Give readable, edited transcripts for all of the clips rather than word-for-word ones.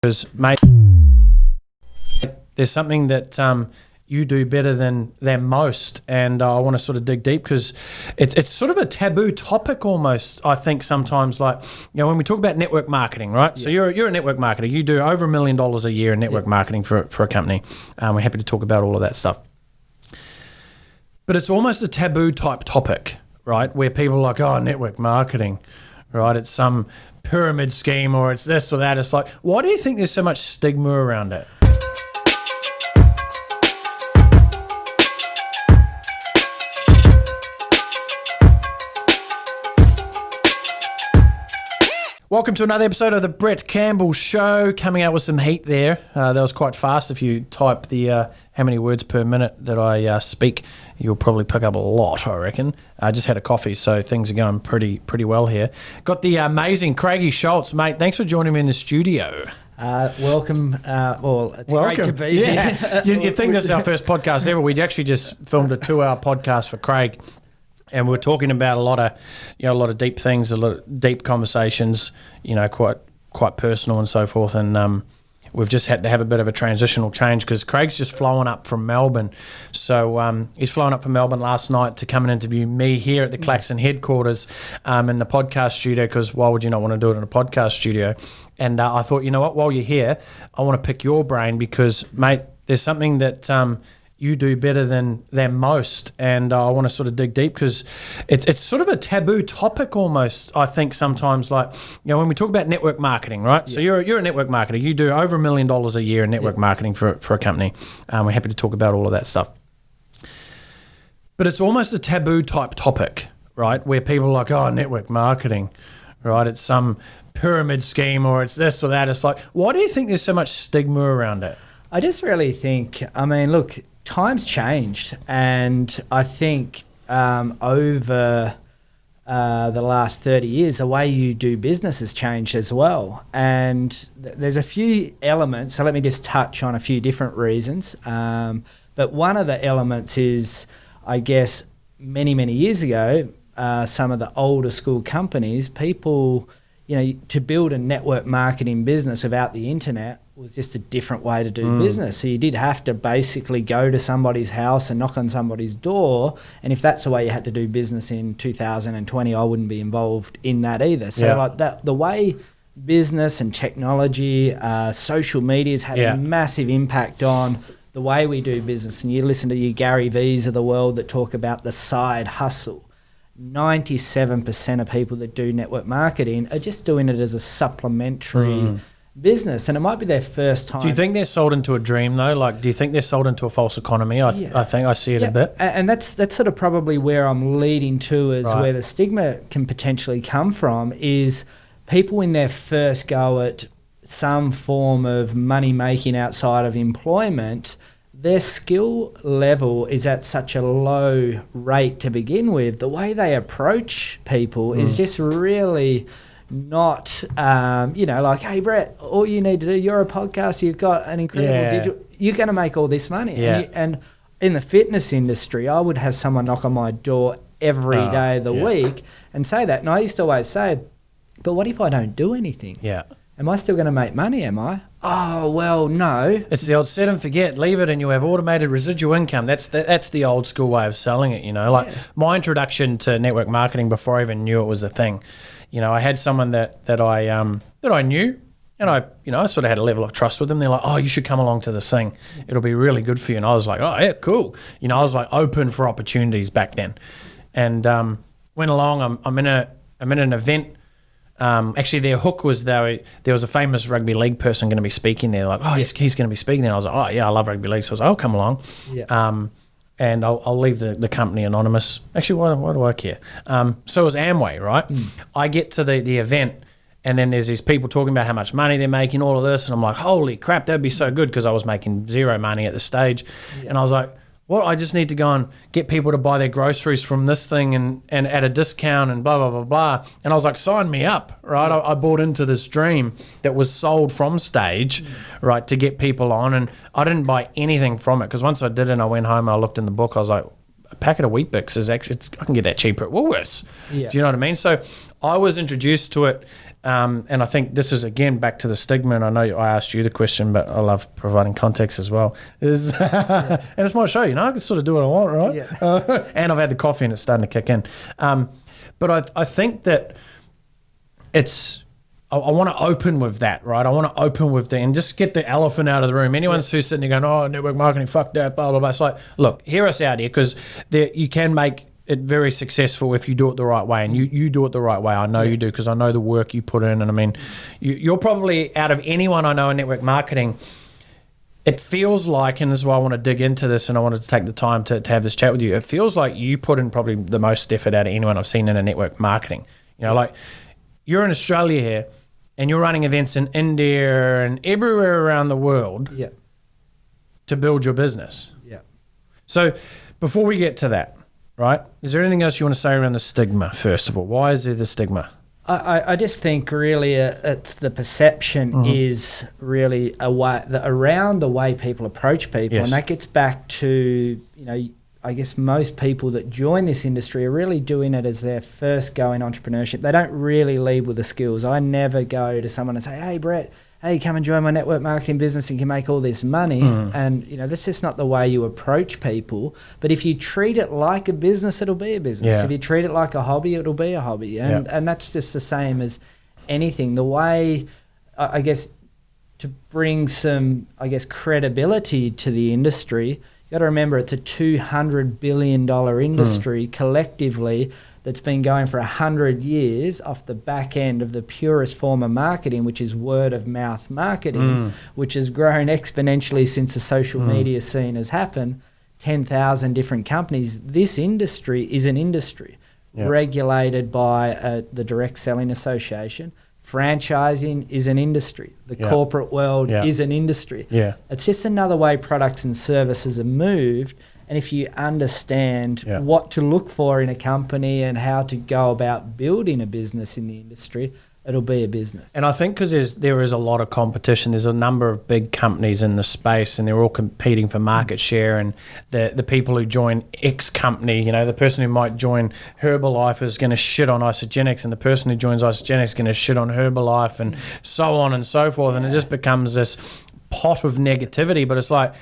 Because, mate, there's something that you do better than most, and I want to sort of dig deep because it's sort of a taboo topic almost. I think sometimes, like, when we talk about network marketing, right? Yeah. So you're a network marketer. You do over $1 million a year in network marketing for a company. We're happy to talk about all of that stuff, but it's almost a taboo type topic, right? Where people are like, oh, network marketing, right? It's some pyramid scheme or it's this or that. It's like, why do you think there's so much stigma around it? Welcome to another episode of the Brett Campbell Show. Coming out with some heat there. That was quite fast. If you type the how many words per minute that I speak, you'll probably pick up a lot, I reckon. I just had a coffee, so things are going pretty well here. Got the amazing Craigie Schultz, mate. Thanks for joining me in the studio. Welcome. It's great to be here. You'd think this is our first podcast ever. We actually just filmed a 2-hour podcast for Craig. And we're talking about a lot of deep things, a lot of deep conversations, quite personal and so forth. And we've just had to have a bit of a transitional change because Craig's just flown up from Melbourne. So he's flown up from Melbourne last night to come and interview me here at the Claxon headquarters in the podcast studio, because why would you not want to do it in a podcast studio? And I thought, you know what, while you're here, I want to pick your brain because, mate, there's something that you do better than most, and I want to sort of dig deep because it's sort of a taboo topic almost. I think sometimes, like, when we talk about network marketing, right? Yeah. So you're a network marketer. You do over $1 million a year in network marketing for a company. We're happy to talk about all of that stuff, but it's almost a taboo type topic, right? Where people are like, oh, network marketing, right? It's some pyramid scheme or it's this or that. It's like, why do you think there's so much stigma around it? I just really think, look, times changed, and I think over the last 30 years, the way you do business has changed as well. And there's a few elements, so let me just touch on a few different reasons. But one of the elements is, I guess, many years ago, some of the older school companies, people, to build a network marketing business without the internet was just a different way to do business. So you did have to basically go to somebody's house and knock on somebody's door. And if that's the way you had to do business in 2020, I wouldn't be involved in that either. So like that, the way business and technology, social media has had a massive impact on the way we do business. And you listen to your Gary V's of the world that talk about the side hustle. 97% of people that do network marketing are just doing it as a supplementary business, and it might be their first time. Do you think they're sold into a dream though? Like, do you think they're sold into a false economy? I think I see it a bit. And that's sort of probably where I'm leading to, is where the stigma can potentially come from, is people in their first go at some form of money making outside of employment, their skill level is at such a low rate to begin with. The way they approach people is just really not, like, hey, Brett, all you need to do, you're a podcast, you've got an incredible digital, you're going to make all this money. Yeah. And in the fitness industry, I would have someone knock on my door every day of the week and say that. And I used to always say, but what if I don't do anything? Yeah. Am I still going to make money, am I? Oh, well, no. It's the old set and forget, leave it and you have automated residual income. That's the old school way of selling it, Like my introduction to network marketing before I even knew it was a thing. I had someone that I knew, and I sort of had a level of trust with them. They're like, oh, you should come along to this thing. It'll be really good for you. And I was like, oh, yeah, cool. I was like open for opportunities back then. And went along, I'm in an event. Actually, their hook was there was a famous rugby league person going to be speaking there. Like, oh, he's going to be speaking there. I was like, oh, yeah, I love rugby league. So I was like, I'll come along. Yeah. And I'll leave the company anonymous. Actually, why do I care? So it was Amway, right? I get to the event, and then there's these people talking about how much money they're making, all of this, and I'm like, holy crap, that'd be so good, because I was making zero money at the stage. Yeah. And I was like, well, I just need to go and get people to buy their groceries from this thing and at a discount and blah, blah, blah, blah. And I was like, sign me up, right? Yeah. I bought into this dream that was sold from stage, right, to get people on. And I didn't buy anything from it, because once I did it and I went home and I looked in the book, I was like, a packet of Weet-Bix is actually, I can get that cheaper at Woolworths. Yeah. Do you know what I mean? So I was introduced to it and I think this is again back to the stigma. And I know I asked you the question, but I love providing context as well. Is and it's my show, I can sort of do what I want, right? Yeah. And I've had the coffee and it's starting to kick in. But I think that it's. I want to open with that, right? I want to open with and just get the elephant out of the room. Anyone who's sitting there going, "Oh, network marketing, fuck that," blah blah blah. It's like, look, hear us out here, because you can make it very successful if you do it the right way, and you do it the right way. I know you do, because I know the work you put in, and I mean, you're probably, out of anyone I know in network marketing, it feels like, and this is why I want to dig into this, and I wanted to take the time to have this chat with you. It feels like you put in probably the most effort out of anyone I've seen in a network marketing. Like you're in Australia here, and you're running events in India and everywhere around the world to build your business. Yeah. So before we get to that, right, is there anything else you want to say around the stigma, first of all? Why is there the stigma? I just think really it's the perception is really around the way people approach people. Yes. And that gets back to, I guess most people that join this industry are really doing it as their first go in entrepreneurship. They don't really lead with the skills. I never go to someone and say, "Hey, Brett, come and join my network marketing business and you can make all this money." And, that's just not the way you approach people. But if you treat it like a business, it'll be a business. Yeah. If you treat it like a hobby, it'll be a hobby. And that's just the same as anything. The way, I guess, to bring some, credibility to the industry, you got to remember it's a $200 billion industry collectively that's been going for 100 years off the back end of the purest form of marketing, which is word of mouth marketing, which has grown exponentially since the social media scene has happened. 10,000 different companies. This industry is an industry regulated by the Direct Selling Association. Franchising is an industry. The corporate world is an industry. Yeah. It's just another way products and services are moved. And if you understand what to look for in a company and how to go about building a business in the industry, it'll be a business. And I think because there is a lot of competition, there's a number of big companies in the space, and they're all competing for market share. And the people who join X company, the person who might join Herbalife is going to shit on Isagenix, and the person who joins Isagenix is going to shit on Herbalife, and so on and so forth. And it just becomes this pot of negativity. But it's like,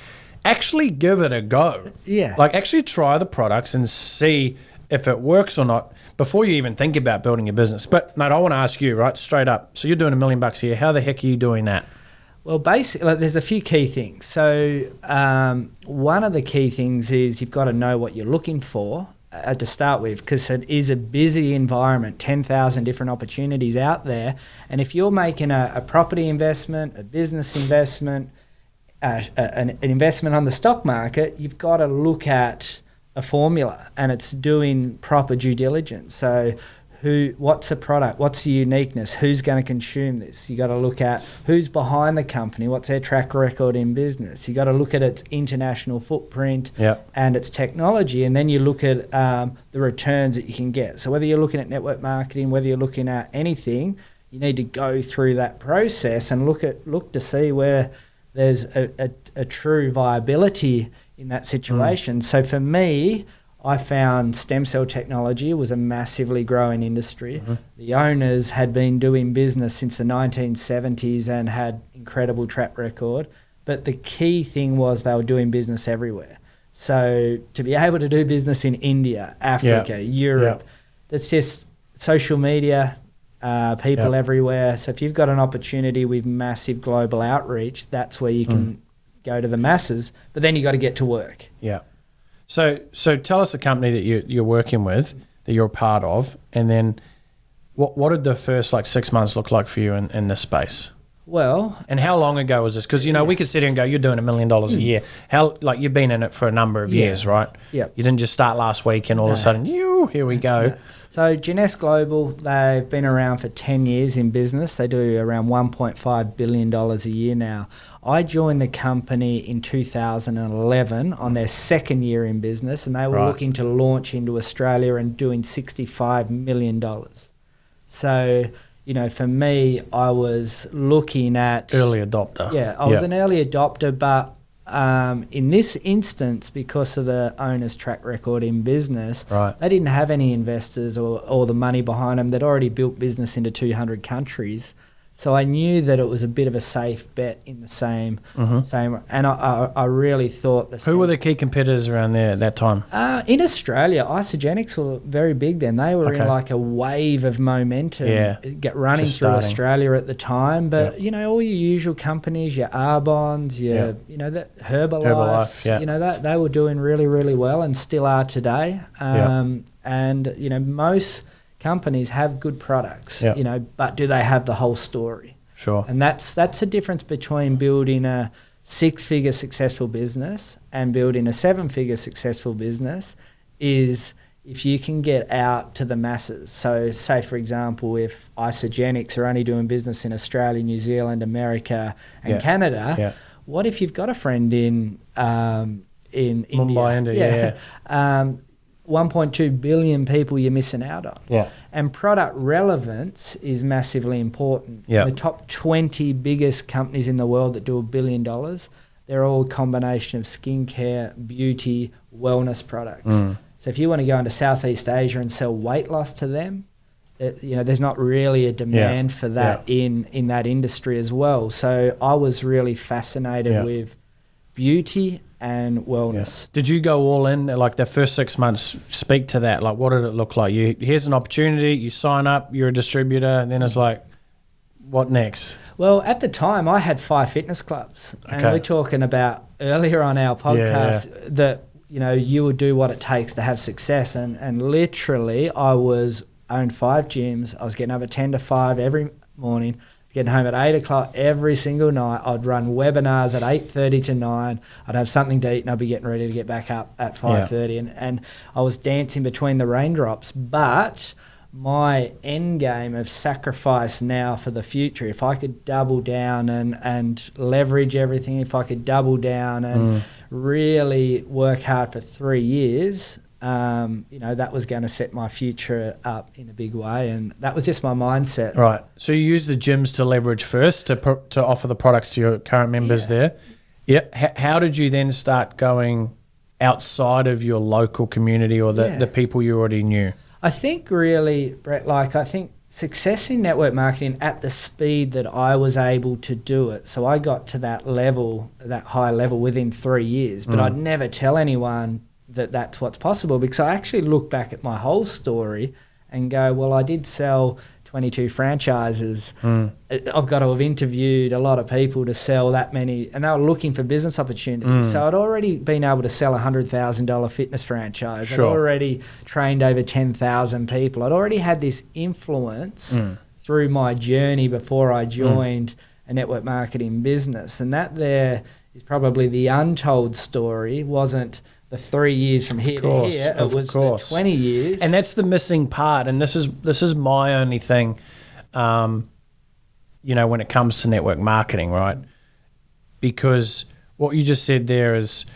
actually give it a go. Yeah. Like, actually try the products and see if it works or not before you even think about building your business. But, mate, I want to ask you, right, straight up. So you're doing $1 million a year. How the heck are you doing that? Well, basically, there's a few key things. So one of the key things is you've got to know what you're looking for to start with, because it is a busy environment, 10,000 different opportunities out there. And if you're making a property investment, a business investment, an investment on the stock market, you've got to look at a formula, and it's doing proper due diligence. So what's the product, what's the uniqueness, who's going to consume this? You got to look at who's behind the company, what's their track record in business. You got to look at its international footprint and its technology, and then you look at the returns that you can get. So whether you're looking at network marketing, whether you're looking at anything, you need to go through that process and look to see where there's a true viability in that situation. So for me, I found stem cell technology was a massively growing industry. The owners had been doing business since the 1970s and had incredible track record. But the key thing was they were doing business everywhere. So to be able to do business in India, Africa, Europe, that's just social media, people everywhere. So if you've got an opportunity with massive global outreach, that's where you can go to the masses, but then you got to get to work. Yeah. So tell us the company that you're working with, that you're a part of, and then what did the first 6 months look like for you in this space? Well, and how long ago was this? Because we could sit here and go, you're doing $1 million a year. How you've been in it for a number of years, right? Yeah. You didn't just start last week and all of a sudden, here we go. No. So Genes Global, they've been around for 10 years in business. They do around $1.5 billion a year now. I joined the company in 2011 on their second year in business, and they were looking to launch into Australia and doing $65 million. So, for me, I was looking at... Early adopter. Yeah, I was an early adopter, but in this instance, because of the owner's track record in business, Right. they didn't have any investors or the money behind them. They'd already built business into 200 countries. So I knew that it was a bit of a safe bet in the same, and I really thought Who were the key competitors around there at that time? in Australia, Isogenics were very big then. They were Okay. in like a wave of momentum, get running Just through starting. Australia at the time. But you know, all your usual companies, your Arbonnes, your you know, that Herbalife, yeah. you know, that they were doing really, really well and still are today. And you know, most companies have good products, Yeah. you know, but do they have the whole story? Sure. And that's the difference between building a 6-figure successful business and building a 7-figure successful business is if you can get out to the masses. So say, for example, if Isogenics are only doing business in Australia, New Zealand, America and Canada, what if you've got a friend in Mumbai, India, 1.2 billion people you're missing out on. Yeah. And product relevance is massively important. Yeah. The top 20 biggest companies in the world that do $1 billion, they're all a combination of skincare, beauty, wellness products. So if you want to go into Southeast Asia and sell weight loss to them, you know, there's not really a demand for that in that industry as well. So I was really fascinated with beauty and wellness. Did you go all in, like the first 6 months, speak to that? Like, what did it look like? Here's an opportunity, you sign up, you're a distributor, and then it's like, what next? Well, at the time, I had 5 fitness clubs. And we're talking about earlier on our podcast that, you know, you would do what it takes to have success. And literally, I owned 5 gyms. I was getting up at 10 to 5 every morning. Getting home at 8 o'clock every single night. I'd run webinars at 8:30 to 9. I'd have something to eat and I'd be getting ready to get back up at 5:30. And I was dancing between the raindrops. But my end game of sacrifice now for the future, if I could double down and leverage everything, if I could double down and really work hard for 3 years, you know, that was going to set my future up in a big way, and that was just my mindset. Right. So you use the gyms to leverage first to offer the products to your current members there. Yeah. How did you then start going outside of your local community or the people you already knew? I think really, Brett, like I think success in network marketing at the speed that I was able to do it. So I got to that level, that high level within 3 years, but I'd never tell anyone that that's what's possible, because I actually look back at my whole story and go, well, I did sell 22 franchises. I've got to have interviewed a lot of people to sell that many, and they were looking for business opportunities. So I'd already been able to sell a $100,000 fitness franchise. I'd already trained over 10,000 people. I'd already had this influence through my journey before I joined a network marketing business. And that there is probably the untold story. Wasn't the 3 years from here to here. It was the 20 years. And that's the missing part. And this is my only thing, you know, when it comes to network marketing, right? Because what you just said there is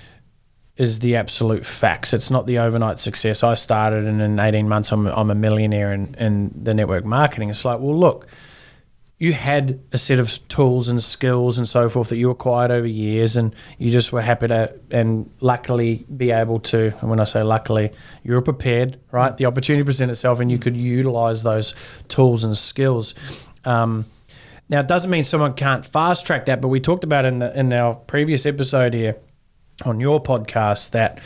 the absolute facts. It's not the overnight success. I started and in 18 months I'm a millionaire in the network marketing. It's like, well, look, you had a set of tools and skills and so forth that you acquired over years, and you just were happy to and luckily be able to, and when I say luckily, you were prepared, right? The opportunity presented itself and you could utilize those tools and skills. Now, it doesn't mean someone can't fast track that, but we talked about in our previous episode here on your podcast that,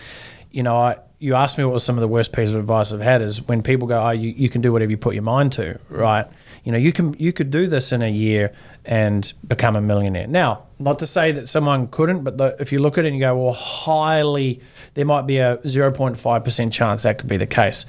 you know, you asked me what was some of the worst pieces of advice I've had is when people go, oh, you can do whatever you put your mind to, right? You know, you could do this in a year and become a millionaire. Now, not to say that someone couldn't, but if you look at it and you go, well, there might be a 0.5% chance that could be the case.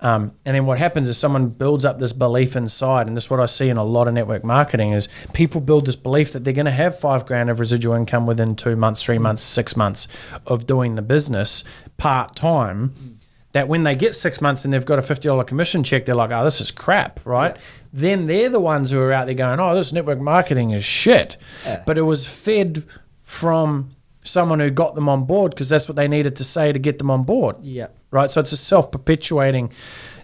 And then what happens is someone builds up this belief inside, and this is what I see in a lot of network marketing is people build this belief that they're going to have $5,000 of residual income within 2 months, 3 months, 6 months of doing the business part-time, that when they get 6 months and they've got a $50 commission check, they're like, oh, this is crap, right? Yeah. Then they're the ones who are out there going, oh, this network marketing is shit. Yeah. But it was fed from someone who got them on board because that's what they needed to say to get them on board. Yeah. Right? So it's a self-perpetuating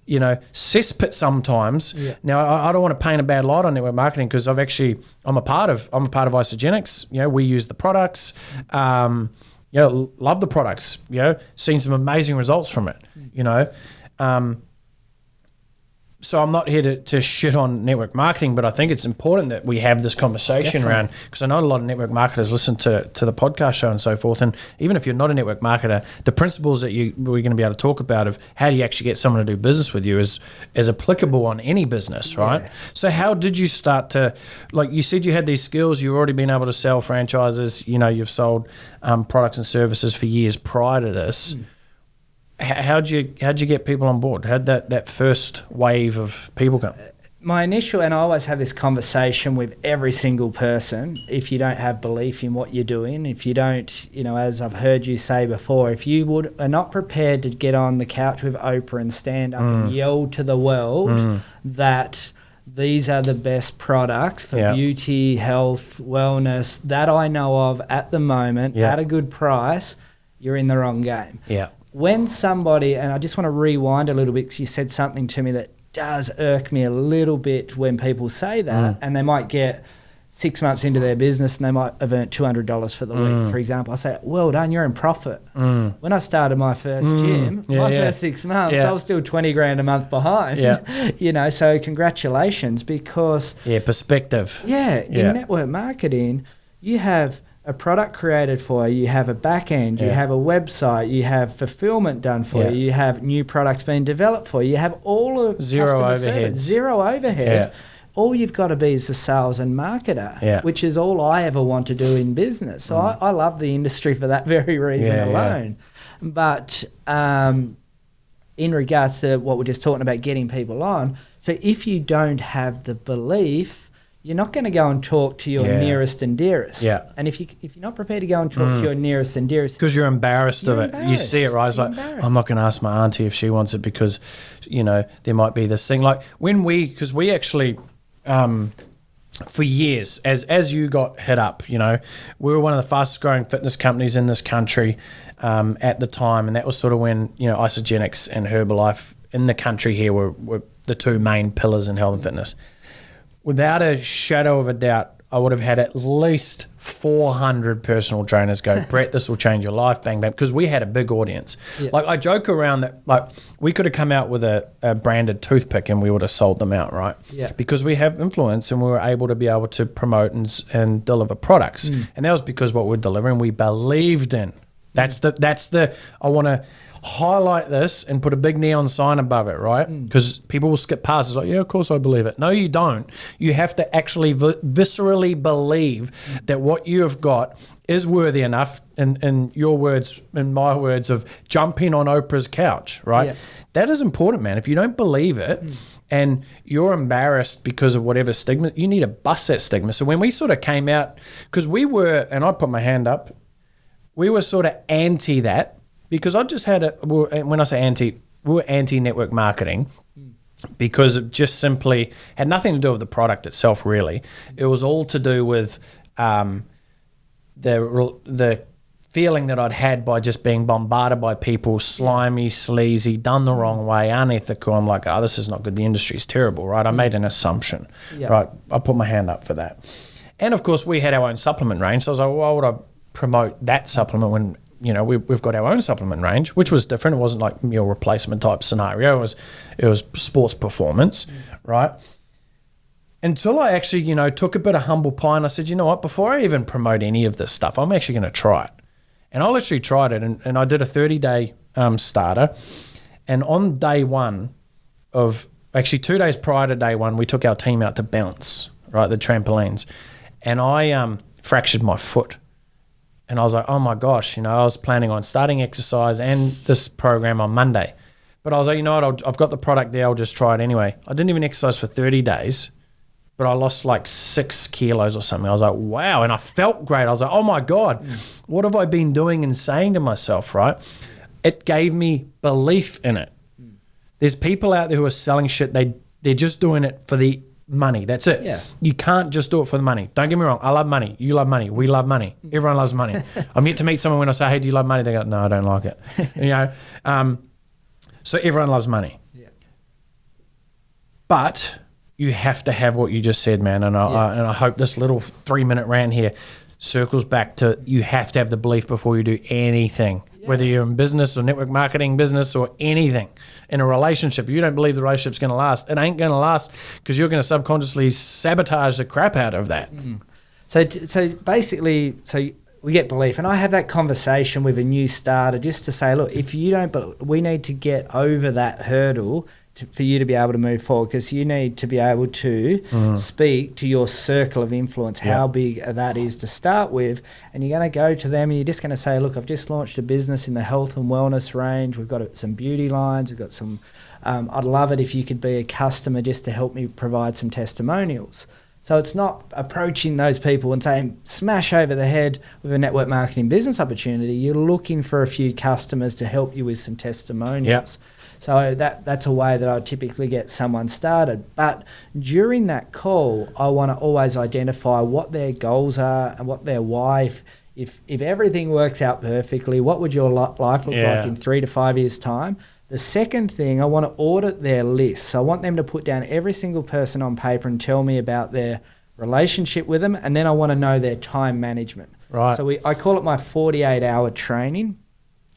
cesspit sometimes. Yeah. Now, I don't want to paint a bad light on network marketing because I'm a part of Isagenix. We use the products. Love the products. Seen some amazing results from it. So I'm not here to shit on network marketing, but I think it's important that we have this conversation around, because I know a lot of network marketers listen to the podcast show and so forth. And even if you're not a network marketer, the principles that we're going to be able to talk about of how do you actually get someone to do business with you is applicable on any business, right? Yeah. So how did you start to, like you said, you had these skills, you've already been able to sell franchises, you've sold products and services for years prior to this. How'd you get people on board? How'd that first wave of people come? My initial, and I always have this conversation with every single person, if you don't have belief in what you're doing, if you don't, as I've heard you say before, if you are not prepared to get on the couch with Oprah and stand up and yell to the world that these are the best products for beauty, health, wellness that I know of at the moment at a good price, you're in the wrong game. Yeah. When somebody, and I just want to rewind a little bit because you said something to me that does irk me a little bit when people say that, and they might get 6 months into their business and they might have earned $200 for the week, for example. I say, well done, you're in profit. When I started my first gym, first 6 months, I was still 20 grand a month behind. Yeah. So congratulations, because perspective. In network marketing, you have a product created for you, you have a back end, you have a website, you have fulfillment done for you, you have new products being developed for you, you have all of zero overhead. All you've got to be is the sales and marketer, which is all I ever want to do in business. So I love the industry for that very reason alone. But in regards to what we're just talking about, getting people on, so if you don't have the belief, you're not going to go and talk to your nearest and dearest. Yeah. And if you're not prepared to go and talk to your nearest and dearest, because you're embarrassed of it. You see it, right? It's like, I'm not going to ask my auntie if she wants it because, there might be this thing. Like because we actually, for years, as you got hit up, we were one of the fastest growing fitness companies in this country at the time. And that was sort of when, Isagenix and Herbalife in the country here were the two main pillars in health and fitness. Without a shadow of a doubt, I would have had at least 400 personal trainers go, Brett, this will change your life, bang, bang, because we had a big audience. Yeah. Like, I joke around that, like, we could have come out with a branded toothpick and we would have sold them out, right? Yeah. Because we have influence and we were able to promote and deliver products. And that was because what we're delivering, we believed in. That's I want to highlight this and put a big neon sign above it, right? Because people will skip past. It's like, yeah, of course I believe it. No, you don't. You have to actually viscerally believe that what you have got is worthy enough, in your words, in my words, of jumping on Oprah's couch, right? Yeah. That is important, man. If you don't believe it and you're embarrassed because of whatever stigma, you need to bust that stigma. So when we sort of came out, because we were, and I put my hand up, we were sort of anti that. Because I just when I say anti, we were anti-network marketing because it just simply had nothing to do with the product itself, really. It was all to do with the feeling that I'd had by just being bombarded by people, slimy, sleazy, done the wrong way, unethical. I'm like, this is not good. The industry's terrible, right? I made an assumption, right? I put my hand up for that. And, of course, we had our own supplement range. So I was like, why would I promote that supplement when we've got our own supplement range, which was different. It wasn't like meal replacement type scenario. It was sports performance, right? Until I actually, took a bit of humble pie and I said, you know what, before I even promote any of this stuff, I'm actually going to try it. And I literally tried it and I did a 30-day starter. And on day one actually 2 days prior to day one, we took our team out to bounce, right, the trampolines. And I fractured my foot. And I was like, oh my gosh, I was planning on starting exercise and this program on Monday. But I was like, you know what, I've got the product there, I'll just try it anyway. I didn't even exercise for 30 days, but I lost like 6 kilos or something. I was like, wow. And I felt great. I was like, oh my God, what have I been doing and saying to myself, right? It gave me belief in it. There's people out there who are selling shit, they're just doing it for the money. That's it. Yeah. You can't just do it for the money. Don't get me wrong. I love money. You love money. We love money. Everyone loves money. I'm yet to meet someone when I say, hey, do you love money? They go, no, I don't like it. So everyone loves money. Yeah. But you have to have what you just said, man. And I hope this little 3-minute rant here circles back to you have to have the belief before you do anything. Whether you're in business or network marketing business or anything. In a relationship, you don't believe the relationship's going to last. It ain't going to last because you're going to subconsciously sabotage the crap out of that. So basically, we get belief. And I have that conversation with a new starter just to say, look, if you don't, we need to get over that hurdle for you to be able to move forward, because you need to be able to speak to your circle of influence, how big that is to start with. And you're going to go to them and you're just going to say, look, I've just launched a business in the health and wellness range. We've got some beauty lines. We've got some, I'd love it if you could be a customer just to help me provide some testimonials. So it's not approaching those people and saying, smash over the head with a network marketing business opportunity. You're looking for a few customers to help you with some testimonials. So that's a way that I typically get someone started. But during that call, I want to always identify what their goals are and what their why. If everything works out perfectly, what would your life look like in 3 to 5 years' time? The second thing, I want to audit their list. So I want them to put down every single person on paper and tell me about their relationship with them. And then I want to know their time management. Right. So I call it my 48-hour training.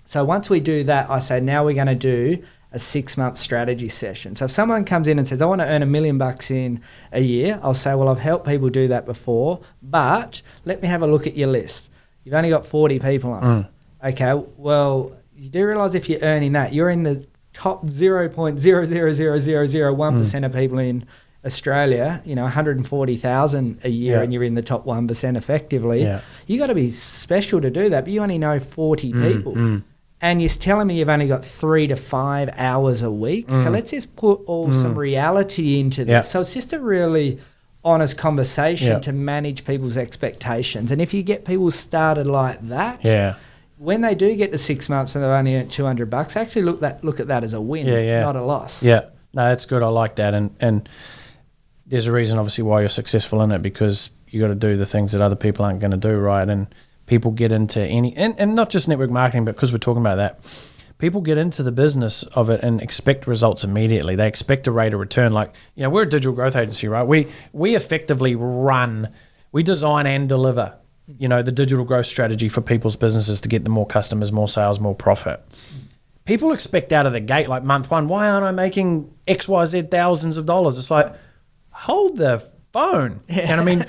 So once we do that, I say, now we're going to do a 6-month strategy session. So if someone comes in and says, I want to earn $1 million in a year, I'll say, well, I've helped people do that before, but let me have a look at your list. You've only got 40 people on. Okay, well, you do realise if you're earning that, you're in the top 0.00001% of people in Australia, 140,000 a year, and you're in the top 1% effectively. You got to be special to do that, but you only know 40 people. And you're telling me you've only got 3 to 5 hours a week. So let's just put some reality into this. So it's just a really honest conversation to manage people's expectations. And if you get people started like that, when they do get to 6 months and they've only earned $200, actually look at that as a win, not a loss. No, that's good. I like that. And there's a reason, obviously, why you're successful in it, because you got to do the things that other people aren't going to do, right? And people get into and not just network marketing, but because we're talking about that, people get into the business of it and expect results immediately. They expect a rate of return. Like, we're a digital growth agency, right? We effectively we design and deliver, the digital growth strategy for people's businesses to get them more customers, more sales, more profit. People expect out of the gate, like month one, why aren't I making XYZ thousands of dollars? It's like, hold the phone. And I mean,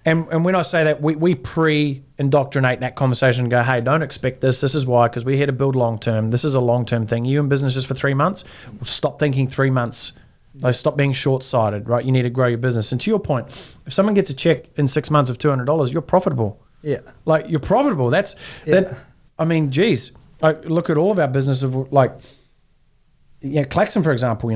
and when I say that, we pre-indoctrinate that conversation and go, hey, don't expect this. This is why, because we're here to build long-term. This is a long-term thing. You in business just for 3 months? Well, stop thinking 3 months. Like, stop being short-sighted, right? You need to grow your business. And to your point, if someone gets a check in 6 months of $200, you're profitable. Like, you're profitable. That. I mean, geez. Like, look at all of our businesses. Like, Klaxon, for example,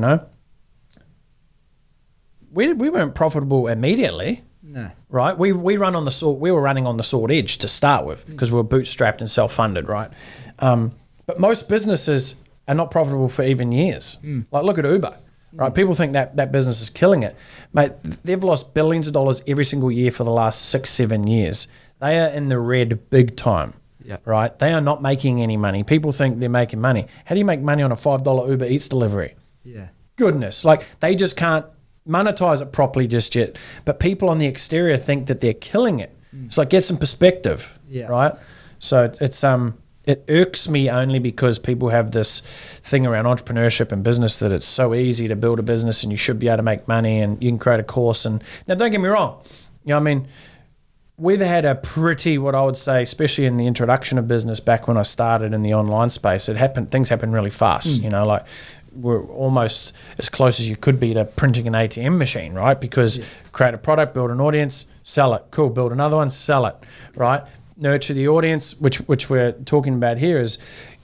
we weren't profitable immediately. No. Right? We run on the sword. We were running on the sword edge to start with because we were bootstrapped and self-funded, right? But most businesses are not profitable for even years. Like, look at Uber, right? People think that business is killing it. Mate, they've lost billions of dollars every single year for the last 6-7 years. They are in the red big time, right? They are not making any money. People think they're making money. How do you make money on a $5 Uber Eats delivery? Goodness. Like, they just can't monetize it properly just yet, but people on the exterior think that they're killing it. It's like, get some perspective, right? So it irks me only because people have this thing around entrepreneurship and business that it's so easy to build a business and you should be able to make money and you can create a course. And now, don't get me wrong, I mean, we've had a pretty, what I would say, especially in the introduction of business back when I started in the online space, things happen really fast, like, we're almost as close as you could be to printing an ATM machine, right? Because create a product, build an audience, sell it. Cool, build another one, sell it, right? Nurture the audience, which we're talking about here is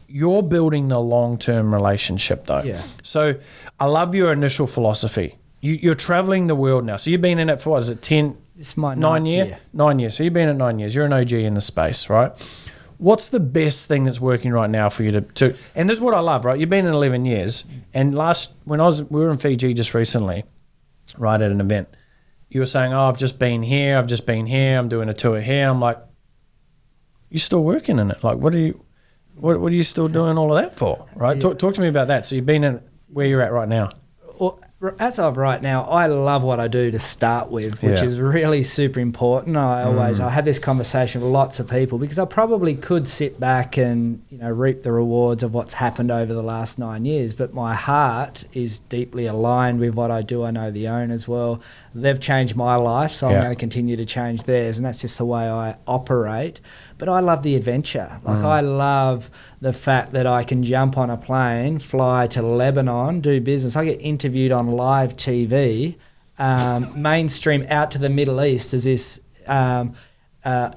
you're building the long-term relationship though. So I love your initial philosophy. You're traveling the world now. So you've been in it for, what is it, 10? It's my 9 year? 9 years. So you've been at 9 years. You're an OG in the space, right? What's the best thing that's working right now for you to and this is what I love, right? You've been in 11 years, and we were in Fiji just recently, right, at an event. You were saying, I've just been here, I'm doing a tour here. I'm like, you're still working in it. Like, what are you still doing all of that for, right? Talk to me about that. So you've been in where you're at right now. Well, as of right now, I love what I do to start with, which is really super important. I have this conversation with lots of people because I probably could sit back and, reap the rewards of what's happened over the last 9 years, but my heart is deeply aligned with what I do. I know the owners well. They've changed my life, so I'm going to continue to change theirs, and that's just the way I operate. But I love the adventure. I love the fact that I can jump on a plane, fly to Lebanon, do business. I get interviewed on live TV, mainstream out to the Middle East as this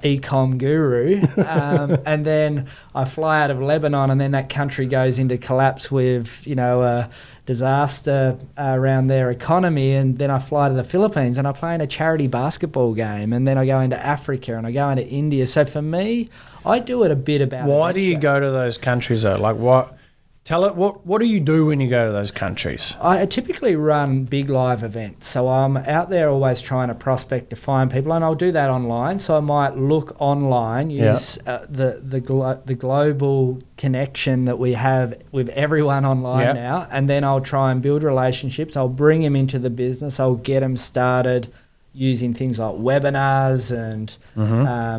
e-com guru. And then I fly out of Lebanon, and then that country goes into collapse with, a disaster around their economy, and then I fly to the Philippines and I play in a charity basketball game, and then I go into Africa and I go into India. So for me, I do it a bit about Why adventure. do you go to those countries though? Like what? Tell it, what do you do when you go to those countries? I typically run big live events. So I'm out there always trying to prospect to find people, and I'll do that online. So I might look online, use the global connection that we have with everyone online now, and then I'll try and build relationships. I'll bring them into the business. I'll get them started using things like webinars and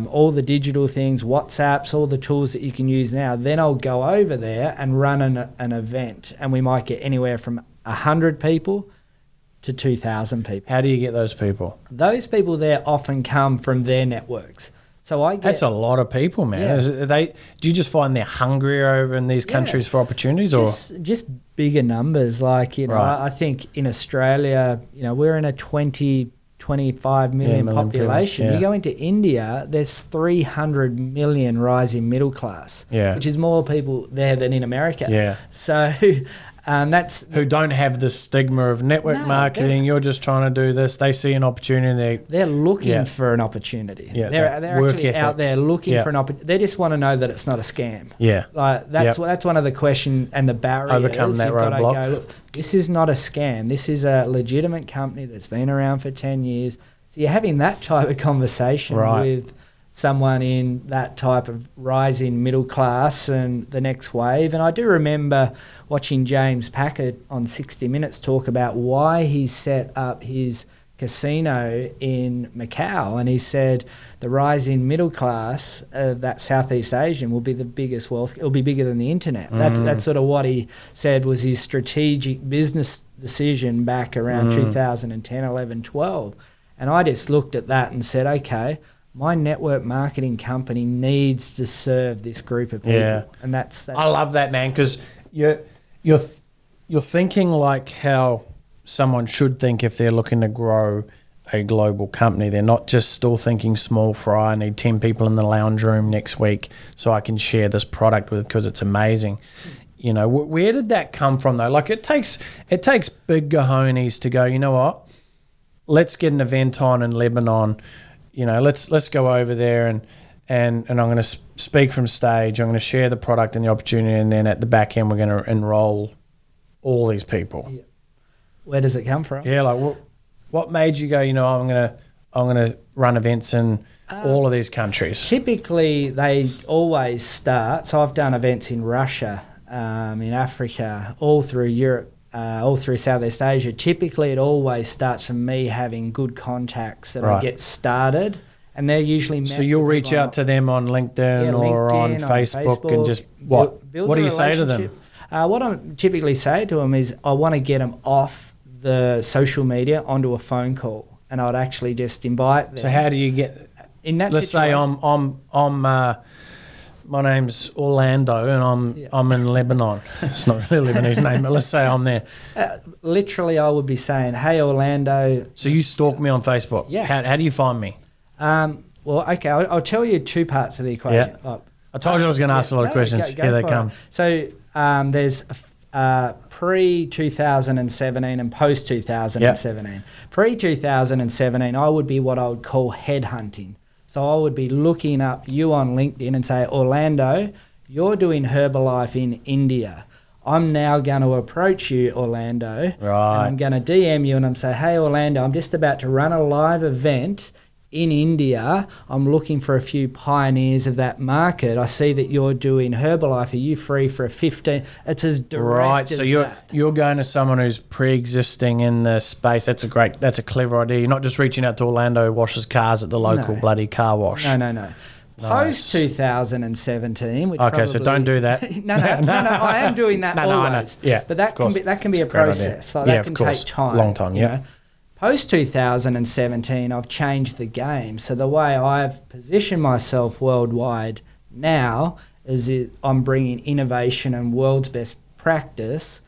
all the digital things, WhatsApps, all the tools that you can use now. Then I'll go over there and run an event, and we might get anywhere from 100 people to 2,000 people. How do you get those people? Those people there often come from their networks. So I get, that's a lot of people, man. Yeah. Do you just find they're hungrier over in these countries for opportunities, just bigger numbers? Like, I think in Australia, we're in a 25 million population. You go into India, there's 300 million rising middle class, which is more people there than in America. Yeah. So that's who don't have the stigma of network marketing. You're just trying to do this. They see an opportunity. And they're looking for an opportunity. Yeah, they're actually out there looking for an opportunity. They just want to know that it's not a scam. Yeah, like that's one of the questions and the barriers. Overcome that roadblock. You've got to go, look, this is not a scam. This is a legitimate company that's been around for 10 years. So you're having that type of conversation with someone in that type of rising middle class and the next wave. And I do remember watching James Packer on 60 Minutes talk about why he set up his casino in Macau, and he said the rising middle class of that Southeast Asian will be the biggest wealth. It'll be bigger than the internet. That's sort of what he said was his strategic business decision back around 2010, 11, 12. And I just looked at that and said, okay, my network marketing company needs to serve this group of people. Yeah. And that's I love that, man, because you're thinking like how someone should think if they're looking to grow a global company. They're not just still thinking small fry. I need 10 people in the lounge room next week so I can share this product with because it's amazing. Where did that come from though? Like it takes big cojones to go, you know what? Let's get an event on in Lebanon. Let's go over there and I'm going to speak from stage. I'm going to share the product and the opportunity, and then at the back end we're going to enroll all these people. Yeah. Where does it come from? Yeah, like what made you go? I'm going to run events in all of these countries. Typically, they always start. So I've done events in Russia, in Africa, all through Europe. All through Southeast Asia. Typically, it always starts from me having good contacts that I get started, and they're usually met. So you'll reach out to them on LinkedIn or on Facebook and just what? Build what do you say to them? What I typically say to them is I want to get them off the social media onto a phone call, and I'd actually just invite them. So how do you get in that? Let's say I'm my name's Orlando and I'm in Lebanon. It's not really a Lebanese name, but let's say I'm there. Literally, I would be saying, "Hey, Orlando." So you stalk me on Facebook. Yeah. How do you find me? Well, okay, I'll tell you two parts of the equation. Yeah. I told you I was going to ask a lot of questions. Here they come. So there's pre-2017 and post-2017. Yep. Pre-2017, I would be what I would call headhunting. So I would be looking up you on LinkedIn and say, Orlando, you're doing Herbalife in India. I'm now going to approach you, Orlando. Right. And I'm going to DM you and I'm say, hey, Orlando, I'm just about to run a live event in India, I'm looking for a few pioneers of that market. I see that you're doing Herbalife. Are you free for a 15? It's as direct Right, as so you're that. you're going to someone who's pre-existing in the space. That's a clever idea. You're not just reaching out to Orlando who washes cars at the local No. bloody car wash. No. Post 2017, which Okay, so don't do that. no, I am doing that No, I know. always. Yeah, but that of course. can be It's a a great process. idea. Like Yeah, that of can course. take time. Long time, you yeah. know. Post 2017, I've changed the game. So the way I've positioned myself worldwide now is I'm bringing innovation and world's best practice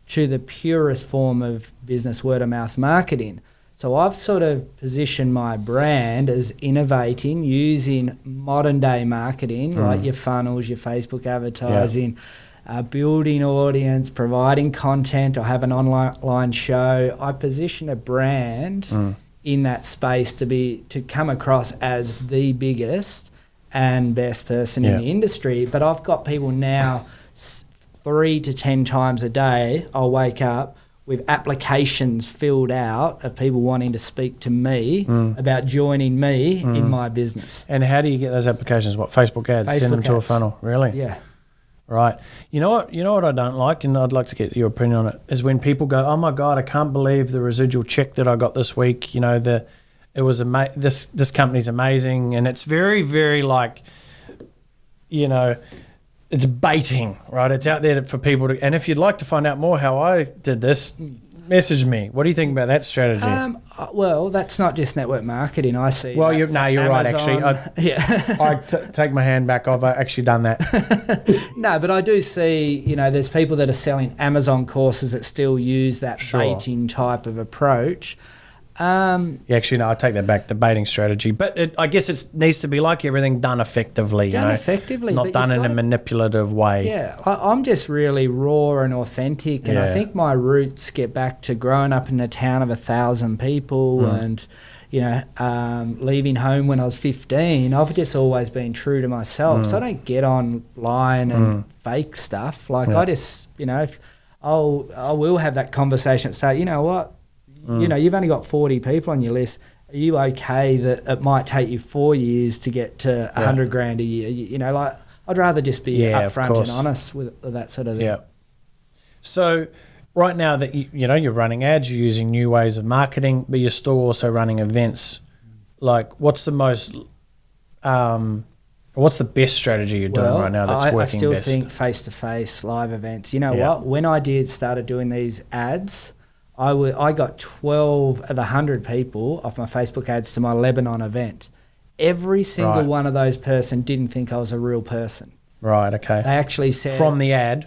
to the purest form of business word of mouth marketing. So I've sort of positioned my brand as innovating using modern day marketing, like your funnels, your Facebook advertising, building audience, providing content. I have an online show. I position a brand in that space to come across as the biggest and best person in the industry. But I've got people now 3 to 10 times a day. I'll wake up with applications filled out of people wanting to speak to me about joining me in my business. And how do you get those applications? What, Facebook ads? Send them Facebook to a ads. funnel? Really? Yeah. Right. You know what I don't like, and I'd like to get your opinion on it, is when people go, "Oh my God, I can't believe the residual check that I got this week. You know, this company's amazing," and it's very, very like, you know, it's baiting, right? It's out there for people to. And if you'd like to find out more how I did this, message me. What do you think about that strategy? Well, that's not just network marketing. I see. Well, that you're right. Amazon. Actually, yeah. I take my hand back. I've actually done that. No, but I do see, there's people that are selling Amazon courses that still use that Sure. baiting type of approach. Yeah, actually, no, I take that back. The baiting strategy, but I guess it needs to be like everything done effectively. Done effectively, not but done you've in a gotta- manipulative way. Yeah, I'm just really raw and authentic, and I Yeah. think my roots get back to growing up in a town of 1,000 people and, leaving home when I was 15. I've just always been true to myself, so I don't get online and fake stuff. Like I just, I will have that conversation and say, you know what, you've only got 40 people on your list. Are you okay that it might take you 4 years to get to 100 grand a year? Like I'd rather just be of upfront and course. honest with that sort of thing. Yeah. So right now that you're running ads, you're using new ways of marketing, but you're still also running events. Like, what's the best strategy you're doing right now that's I working still best? think face-to-face live events. You know Yeah. what? When I started doing these ads, I got 12 of the 100 people off my Facebook ads to my Lebanon event. Every single Right. one of those person didn't think I was a real person. Right. Okay. They actually said From the ad.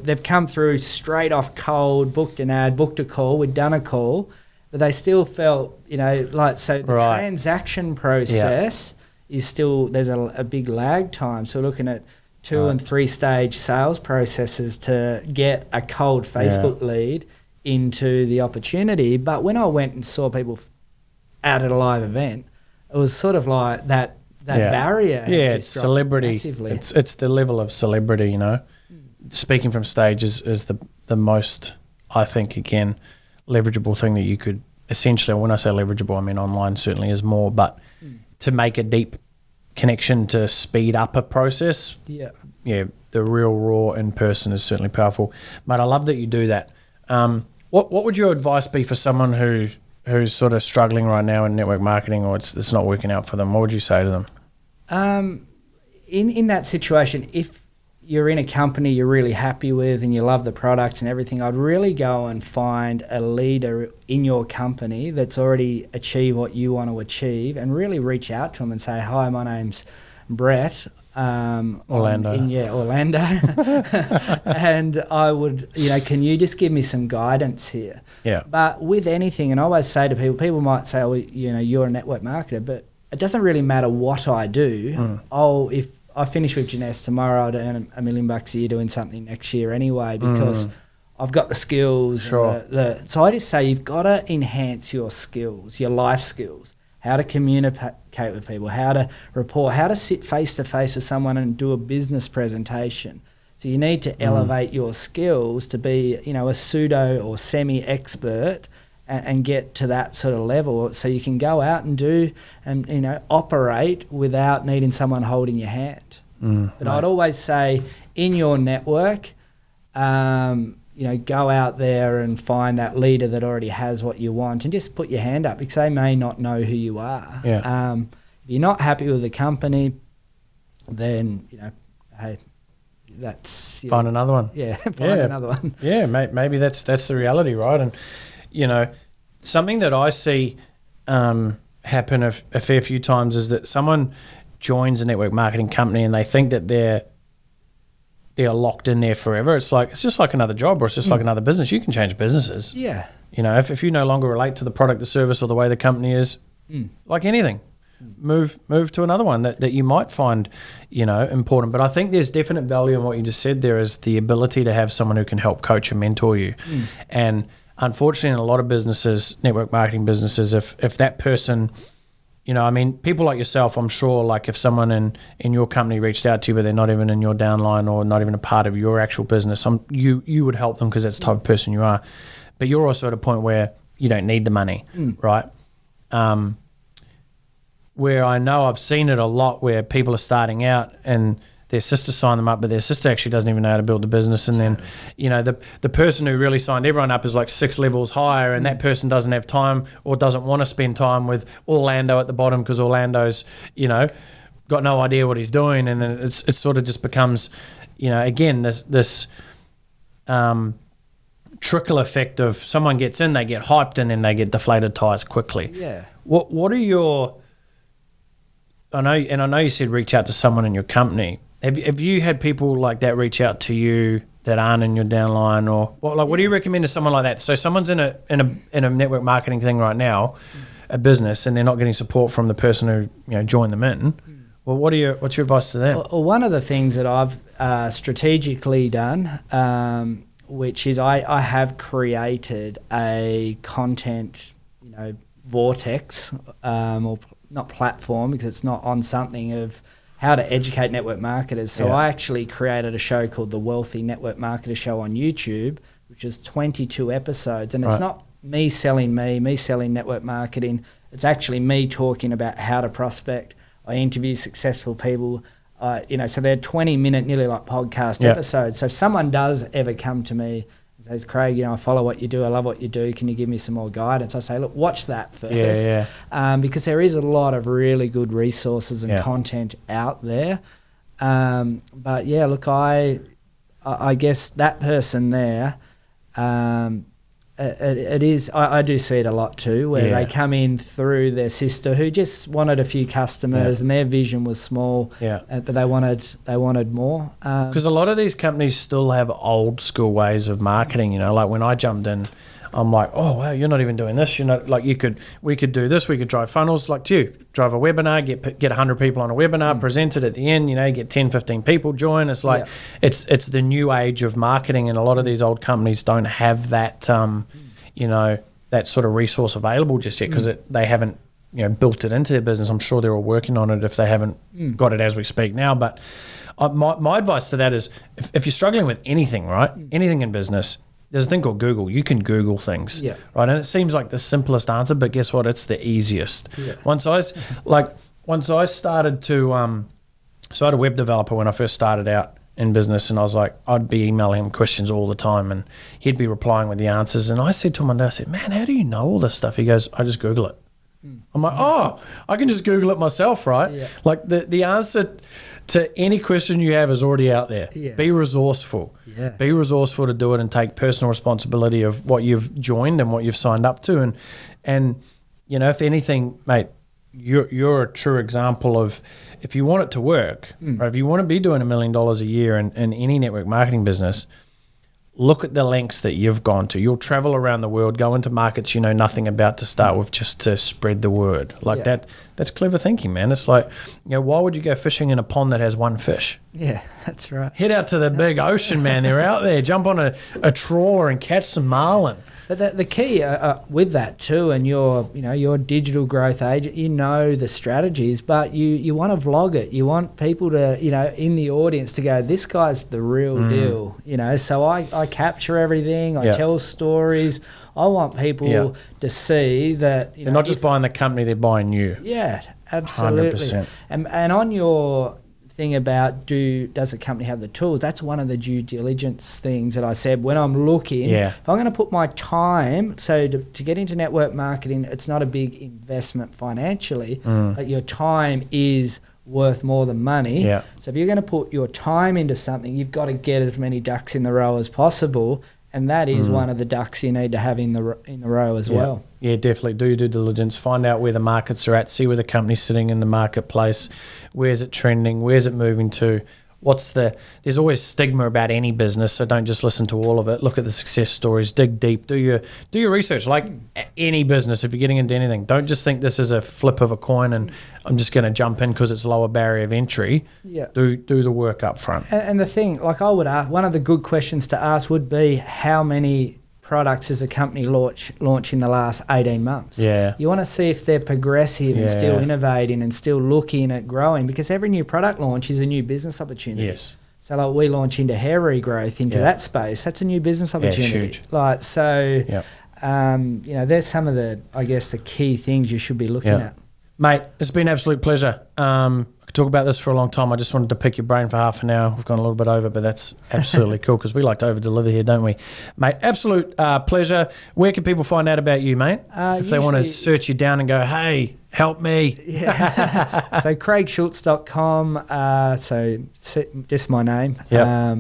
they've come through straight off cold, booked an ad, booked a call, we'd done a call, but they still felt, so the Right. transaction process is still, there's a big lag time. So we're looking at 2 and 3 stage sales processes to get a cold Facebook lead into the opportunity. But when I went and saw people at a live event, it was sort of like that barrier. had Yeah, just it's dropped celebrity. massively. It's the level of celebrity. Speaking from stage is the most, I think, again, leverageable thing that you could essentially. When I say leverageable, I mean online certainly is more, but to make a deep connection to speed up a process. Yeah. The real raw in person is certainly powerful. Mate, I love that you do that. What would your advice be for someone who's sort of struggling right now in network marketing, or it's not working out for them? What would you say to them? In that situation, if you're in a company you're really happy with and you love the products and everything, I'd really go and find a leader in your company that's already achieved what you want to achieve and really reach out to them and say, "Hi, my name's Brett. Orlando. Orlando. And I would, can you just give me some guidance here?" Yeah. But with anything, and I always say to people might say, "Well, you're a network marketer," but it doesn't really matter what I do. If I finish with Jeunesse tomorrow, I'd earn $1 million a year doing something next year anyway, because I've got the skills. Sure. So I just say you've got to enhance your skills, your life skills, how to communicate with people, how to report, how to sit face-to-face with someone and do a business presentation. So you need to elevate your skills to be, a pseudo or semi-expert and get to that sort of level, so you can go out and do and operate without needing someone holding your hand. But I'd always say in your network, go out there and find that leader that already has what you want and just put your hand up, because they may not know who you are. Yeah. If you're not happy with the company, then, hey, that's... Find another one. Yeah, find another one. Yeah, maybe that's the reality, right? And, something that I see happen a fair few times is that someone joins a network marketing company and they think that they're locked in there forever. It's just like another job, or it's just like another business. You can change businesses. Yeah. If you no longer relate to the product, the service, or the way the company is, like anything, move to another one that you might find, important. But I think there's definite value in what you just said there, is the ability to have someone who can help coach and mentor you. And unfortunately, in a lot of businesses, network marketing businesses, if that person... people like yourself, I'm sure, like if someone in your company reached out to you, but they're not even in your downline or not even a part of your actual business, you would help them because that's the type of person you are. But you're also at a point where you don't need the money, right? Where I know I've seen it a lot, where people are starting out and their sister signed them up, but their sister actually doesn't even know how to build a business. And then, the person who really signed everyone up is like 6 levels higher, and that person doesn't have time or doesn't want to spend time with Orlando at the bottom, because Orlando's, got no idea what he's doing. And then it sort of just becomes, again, this trickle effect of someone gets in, they get hyped, and then they get deflated tires quickly. Yeah. What are your... I know you said reach out to someone in your company. Have you had people like that reach out to you that aren't in your downline, or what do you recommend to someone like that? So someone's in a network marketing thing right now, a business, and they're not getting support from the person who joined them in. Well, what's your advice to them? Well, one of the things that I've strategically done, which is I have created a content vortex, or not platform, because it's not on something, of how to educate network marketers. So I actually created a show called The Wealthy Network Marketer Show on YouTube, which is 22 episodes. And it's not me selling network marketing. It's actually me talking about how to prospect. I interview successful people, so they're 20-minute, nearly like podcast episodes. So if someone does ever come to me and says, Craig, I follow what you do, I love what you do, can you give me some more guidance? I say, look, watch that first. Because there is a lot of really good resources and content out there. But yeah, look, I guess that person there, it is, I do see it a lot too, where they come in through their sister who just wanted a few customers and their vision was small, but they wanted more. Because a lot of these companies still have old school ways of marketing. Like when I jumped in, I'm like, oh wow, you're not even doing this. Like we could do this. We could drive funnels, like drive a webinar, get 100 people on a webinar, present it at the end. Get 10, 15 people join. It's like it's the new age of marketing, and a lot of these old companies don't have that that sort of resource available just yet, because they haven't built it into their business. I'm sure they're all working on it if they haven't got it as we speak now. But my advice to that is, if you're struggling with anything, right, anything in business, there's a thing called Google. You can Google things, right? And it seems like the simplest answer, but guess what? It's the easiest. Once I started to, so I had a web developer when I first started out in business, and I was like, I'd be emailing him questions all the time, and he'd be replying with the answers. And I said to him one day, I said, man, how do you know all this stuff? He goes, I just Google it. I'm like, oh, I can just Google it myself, right? Like the answer to any question you have is already out there. Be resourceful. Be resourceful to do it, and take personal responsibility of what you've joined and what you've signed up to. And if anything, mate, you're a true example of, if you want it to work, right, if you want to be doing $1 million a year in any network marketing business, look at the lengths that you've gone to. You'll travel around the world, go into markets you know nothing about to start with, just to spread the word. Like that's clever thinking, man. It's like, why would you go fishing in a pond that has one fish? Yeah, that's right. Head out to the big ocean, man. They're out there. Jump on a trawler and catch some marlin. But the key with that too, and your digital growth agent, the strategies, but you want to vlog it. You want people to, in the audience to go, this guy's the real deal, So I capture everything. I tell stories. I want people to see that they're not just buying the company; they're buying you. Yeah, absolutely. 100%. And on your thing about does the company have the tools, that's one of the due diligence things that I said when I'm looking. If I'm going to put my time, so to get into network marketing, it's not a big investment financially, but your time is worth more than money. So if you're going to put your time into something, you've got to get as many ducks in the row as possible. And that is one of the ducks you need to have in the row as well. Yeah, definitely. Do your due diligence. Find out where the markets are at. See where the company's sitting in the marketplace. Where's it trending? Where's it moving to? There's always stigma about any business, so don't just listen to all of it. Look at the success stories. Dig deep. Do your research. Like any business, if you're getting into anything, don't just think this is a flip of a coin and I'm just going to jump in because it's a lower barrier of entry. Do the work up front. And the thing, like I would ask, one of the good questions to ask would be how many products as a company launch in the last 18 months. You want to see if they're progressive and still innovating and still looking at growing, because every new product launch is a new business opportunity. So like we launch into hair regrowth into that space, that's a new business opportunity. Huge. There's some of the key things you should be looking at. Mate, it's been an absolute pleasure. I could talk about this for a long time. I just wanted to pick your brain for half an hour. We've gone a little bit over, but that's absolutely cool because we like to over-deliver here, don't we? Mate, absolute pleasure. Where can people find out about you, mate? If they want to search you down and go, hey, help me. So craigschultz.com, so just my name. People are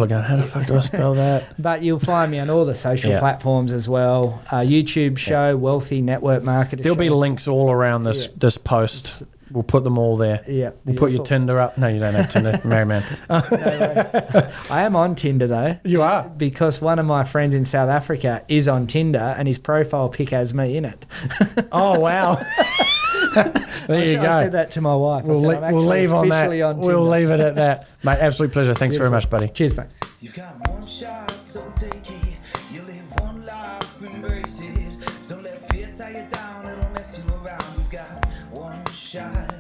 going, how the fuck do I spell that? But you'll find me on all the social platforms as well. YouTube show, Wealthy Network Marketer. There'll be links all around this post. We'll put them all there. We'll put your Tinder up. No, you don't have Tinder, Merry man. I am on Tinder though. You are? Because one of my friends in South Africa is on Tinder and his profile pic has me in it. Oh, wow. There you go. I said that to my wife. We'll leave on that. We'll leave it at that. Mate, absolute pleasure. Thanks very much, buddy. Cheers, mate. You've got one shot, so take it. You live one life, embrace it. Don't let fear tie you down, it'll mess you around. You've got one shot.